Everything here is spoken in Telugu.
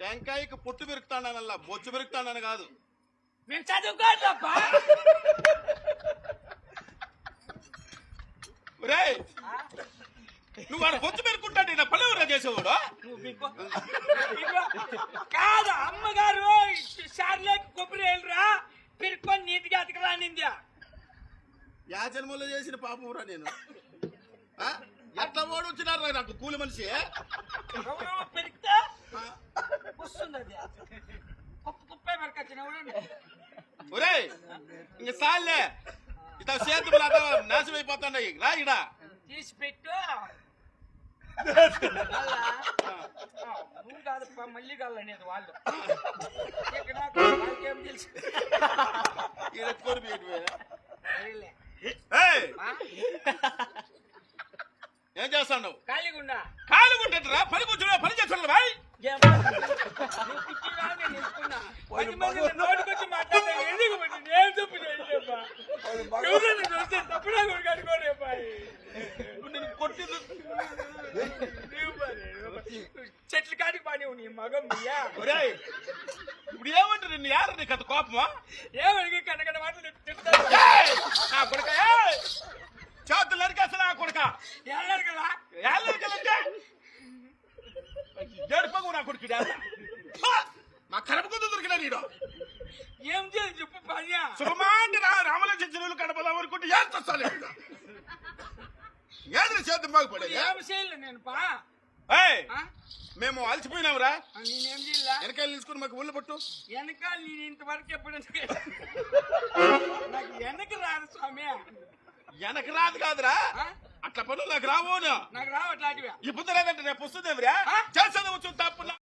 టెంకాయకి పుట్టు పెరుగుతానల్లా బొచ్చు పెరుగుతానని కాదు. మేము చదువుకోవట్లప్పా. నువ్వు వాడు బొచ్చు పెరుగుకుంటాడు నా పల్లెవరా చేసేవాడు. కాదు అమ్మగారు సార్లేకి కొబ్బరి వెళ్ళరా పిరుక్కొని నీటిగా అతకరానిందా. యా జన్మలో చేసిన పాపంరా నేను. ఎట్లా ఓడి వచ్చినారు నాకు కూలి మనిషి పెరిగితే వస్తుంది అది కుప్ప కుప్పే మరకొచ్చిన. ఒరే ఇంక సాల్లే ఇత చేతి నాశనం అయిపోతున్నాయి. రా ఇడా తీసి పెట్టు. నువ్వు కాదప్ప మళ్ళీ కాలనేది వాళ్ళు. వాళ్ళకేం తెలుసు. ఏం చేస్తాను? ఖాళీగుండా ఖాళీగుంటా పని కూర్చున్నా పని చేస్తున్నా బాయ్. నోటికొచ్చి మాట్లాడే ఎందుకు నేను చెప్పు చూస్తే తప్పుడా కనుకోలేపా. కొట్టింది చెట్లు కాడికి పాని నీ మగం ఇప్పుడు ఏమంటారు నిన్ను యారు నీకు అంత కోపమా? ఏమడిగి కనకన మాటలు నా కొడుక చేతులు నరికేస్తా కొడుక. ఏళ్ళడుగులా ఏళ్ళడికెళ్ళంటే ఏడుపగు నా కొడుకు మా కడప కొద్దు దొరికినా నీడు. ఏం చేయాలి చెప్పు పని. సుఖమాంటి రామలక్ష్మణులు కడపలో వరకుంటే ఏం తెస్తాను ఏది చేద్దాం బాగుపడే. ఏం చేయలే నేను పా. మేము అలసిపోయినావురా. నేనేం చేయాల వెనకాయలు తీసుకుని మాకు ఊళ్ళో పట్టు. వెనకాల నేను ఇంతవరకు ఎప్పుడు నాకు వెనక రాదు స్వామి. వెనక రాదు కాదురా అట్లా పనులు నాకు రావు. నాకు రావు అట్లాంటివి. ఇప్పుడు లేదంటే రేపు వస్తుందేమిరా చేసేది వచ్చు తప్పు